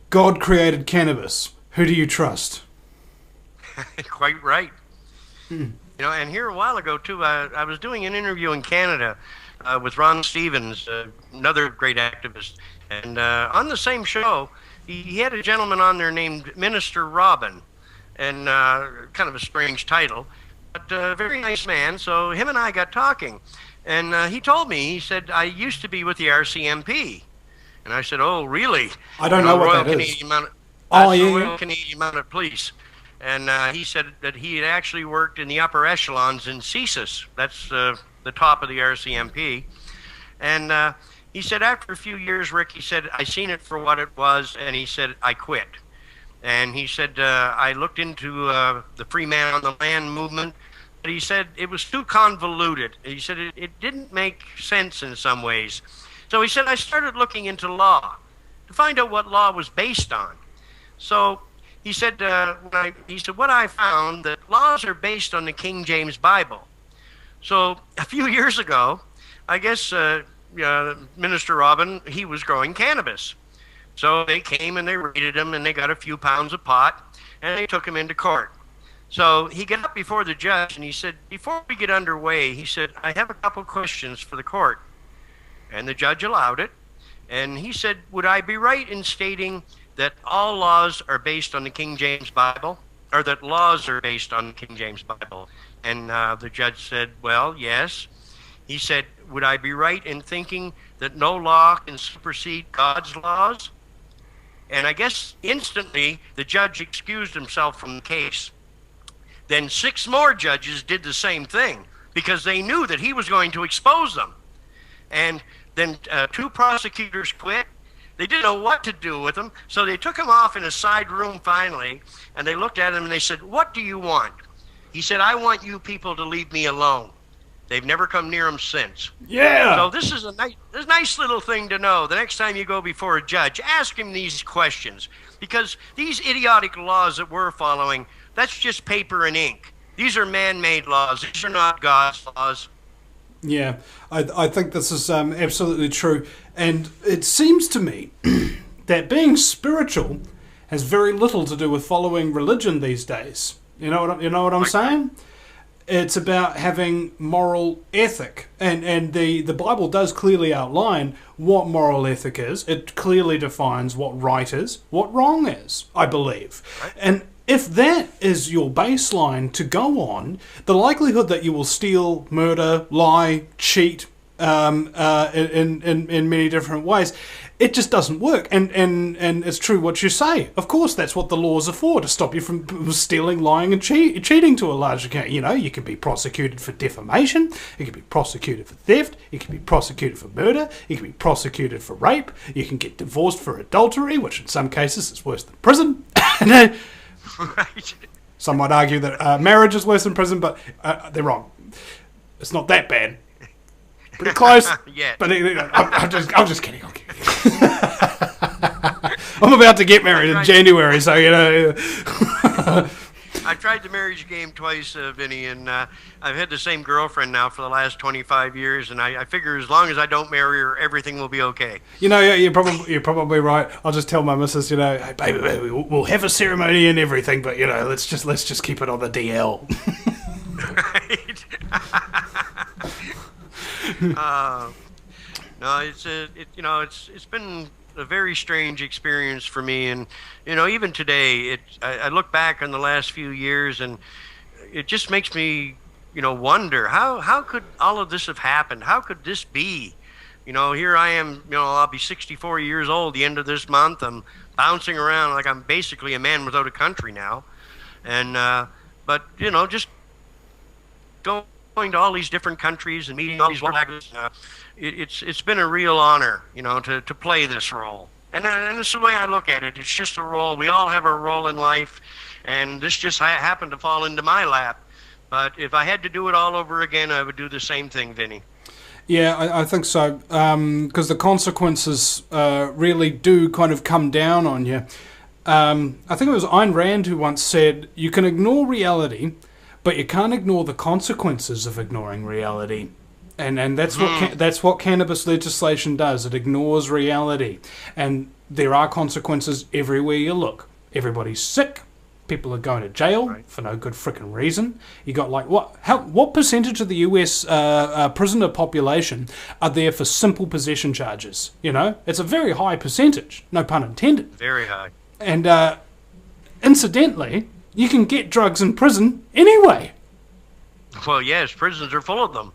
God created cannabis. Who do you trust? Quite right. And here a while ago too, I was doing an interview in Canada with Ron Stevens, another great activist, and on the same show, he had a gentleman on there named Minister Robin, and kind of a strange title, but a very nice man. So him and I got talking, and he told me, he said, I used to be with the RCMP. And I said, oh, really? I don't know what Royal that is. Canadian Mounted, Oh, that's the yeah, Royal yeah. Canadian Mounted Police. And he said that he had actually worked in the upper echelons in CSIS. That's the top of the RCMP. And he said after a few years, Rick, he said, I seen it for what it was, and he said, I quit. And he said, I looked into the free man on the land movement, but he said it was too convoluted. He said it didn't make sense in some ways. So he said, I started looking into law to find out what law was based on. So he said, what I found, that laws are based on the King James Bible. So a few years ago, I guess Minister Robin, he was growing cannabis. So they came and they raided him, and they got a few pounds of pot, and they took him into court. So he got up before the judge, and he said, before we get underway, he said, I have a couple questions for the court. And the judge allowed it. And he said, would I be right in stating that all laws are based on the King James Bible, or that laws are based on the King James Bible? And the judge said, well, yes. He said, would I be right in thinking that no law can supersede God's laws? And I guess instantly the judge excused himself from the case. Then 6 more judges did the same thing because they knew that he was going to expose them. And then 2 prosecutors quit. They didn't know what to do with him, so they took him off in a side room finally, and they looked at him and they said, what do you want? He said, I want you people to leave me alone. They've never come near him since. Yeah. So this is a nice little thing to know. The next time you go before a judge, ask him these questions, because these idiotic laws that we're following, that's just paper and ink. These are man-made laws. These are not God's laws. Yeah, I think this is absolutely true. And it seems to me that being spiritual has very little to do with following religion these days. You know what I'm saying? It's about having moral ethic. And the Bible does clearly outline what moral ethic is. It clearly defines what right is, what wrong is, I believe. Right. And if that is your baseline to go on, the likelihood that you will steal, murder, lie, cheat in many different ways, it just doesn't work. And it's true what you say. Of course, that's what the laws are for, to stop you from stealing, lying, and cheating to a large extent. You know, you can be prosecuted for defamation, you can be prosecuted for theft, you can be prosecuted for murder, you can be prosecuted for rape, you can get divorced for adultery, which in some cases is worse than prison. Right. Some might argue that marriage is worse than prison, but they're wrong. It's not that bad. Pretty close. Yeah. But I'm just kidding. I'm kidding. I'm about to get married in January, so you know. I've tried the marriage game twice, Vinny, and I've had the same girlfriend now for the last 25 years, and I figure as long as I don't marry her, everything will be okay. You know, you're probably right. I'll just tell my missus, you know, hey, baby, we'll have a ceremony and everything, but you know, let's just keep it on the DL. Right. No, it's been a very strange experience for me, and you know, even today, I look back on the last few years, and it just makes me, you know, wonder how could all of this have happened? How could this be? You know, here I am, you know, I'll be 64 years old the end of this month. I'm bouncing around like I'm basically a man without a country now, and but you know, just going to all these different countries and meeting all these languages. It's been a real honor, you know, to play this role. And this is the way I look at it. It's just a role. We all have a role in life, and this just happened to fall into my lap. But if I had to do it all over again, I would do the same thing, Vinny. Yeah, I think so, because the consequences really do kind of come down on you. I think it was Ayn Rand who once said, you can ignore reality, but you can't ignore the consequences of ignoring reality. And that's what cannabis legislation does. It ignores reality, and there are consequences everywhere you look. Everybody's sick. People are going to jail for no good frickin' reason. You got like what percentage of the US prisoner population are there for simple possession charges? You know, it's a very high percentage. No pun intended. Very high. And incidentally, you can get drugs in prison anyway. Well, yes, prisons are full of them.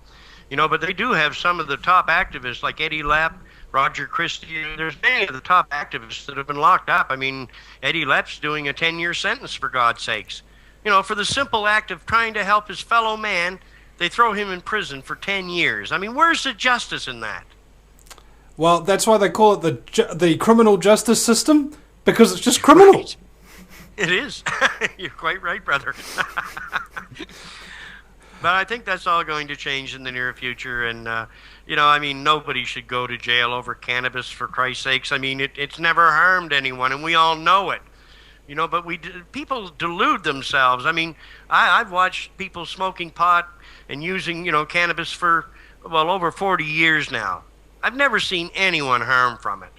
You know, but they do have some of the top activists like Eddie Lapp, Roger Christie. There's many of the top activists that have been locked up. I mean, Eddie Lapp's doing a 10-year sentence, for God's sakes. You know, for the simple act of trying to help his fellow man, they throw him in prison for 10 years. I mean, where's the justice in that? Well, that's why they call it the criminal justice system, because it's just criminal. Right. It is. You're quite right, brother. But I think that's all going to change in the near future. And, you know, I mean, nobody should go to jail over cannabis, for Christ's sakes. I mean, it's never harmed anyone, and we all know it. You know, but people delude themselves. I mean, I've watched people smoking pot and using, you know, cannabis for, well, over 40 years now. I've never seen anyone harm from it.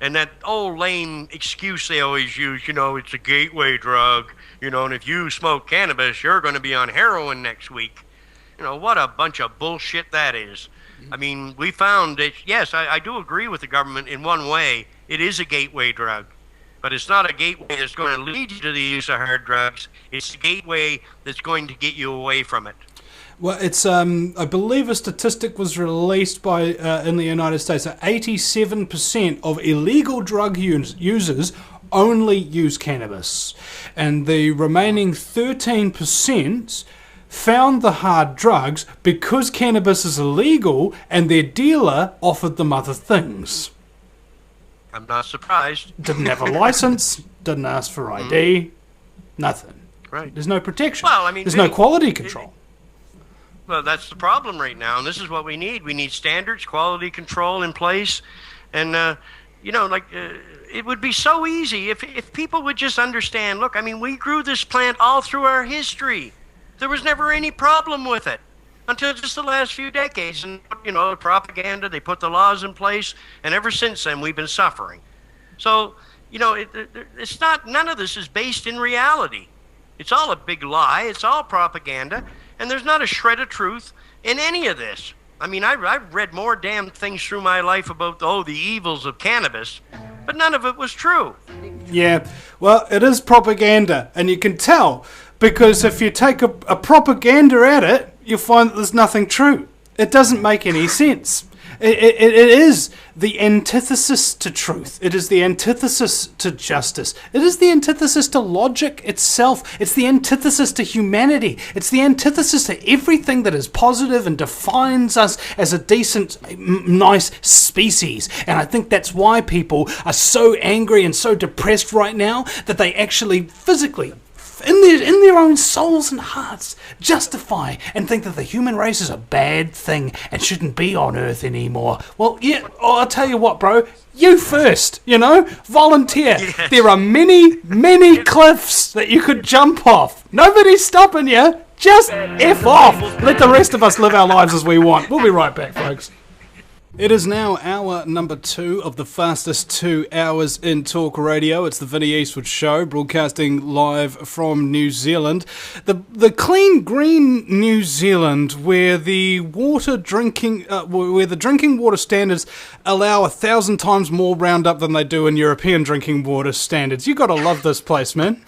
And that old lame excuse they always use, you know, it's a gateway drug, you know, and if you smoke cannabis, you're going to be on heroin next week. You know, what a bunch of bullshit that is. I mean, we found that, yes, I do agree with the government in one way. It is a gateway drug. But it's not a gateway that's going to lead you to the use of hard drugs. It's a gateway that's going to get you away from it. Well, it's I believe a statistic was released by in the United States that 87% of illegal drug users only use cannabis, and the remaining 13% found the hard drugs because cannabis is illegal and their dealer offered them other things. I'm not surprised. Didn't have a license, didn't ask for ID, nothing. Right. There's no protection. Well, I mean, there's no quality control. Well, that's the problem right now, and this is what we need. We need standards, quality control in place, and you know, like it would be so easy if people would just understand. Look, I mean, we grew this plant all through our history. There was never any problem with it until just the last few decades, and you know, the propaganda. They put the laws in place, and ever since then, we've been suffering. So, you know, it's not. None of this is based in reality. It's all a big lie. It's all propaganda. And there's not a shred of truth in any of this. I mean, I've read more damn things through my life about, the evils of cannabis, but none of it was true. Yeah, well, it is propaganda, and you can tell, because if you take a propaganda at it, you'll find that there's nothing true. It doesn't make any sense. It is the antithesis to truth. It is the antithesis to justice. It is the antithesis to logic itself. It's the antithesis to humanity. It's the antithesis to everything that is positive and defines us as a decent, nice species. And I think that's why people are so angry and so depressed right now that they actually physically, in their own souls and hearts, justify and think that the human race is a bad thing and shouldn't be on Earth anymore. Well, yeah, I'll tell you what, bro. You first, you know? Volunteer. Yes. There are many, many cliffs that you could jump off. Nobody's stopping you. Just F off. Let the rest of us live our lives as we want. We'll be right back, folks. It is now hour number 2 of the fastest 2 hours in talk radio. It's the Vinnie Eastwood Show, broadcasting live from New Zealand. The clean green New Zealand, where the drinking water standards allow 1,000 times more Roundup than they do in European drinking water standards. You got to love this place, man.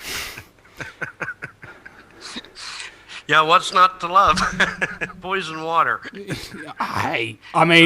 Yeah, what's not to love? Poison water. Hey, I mean.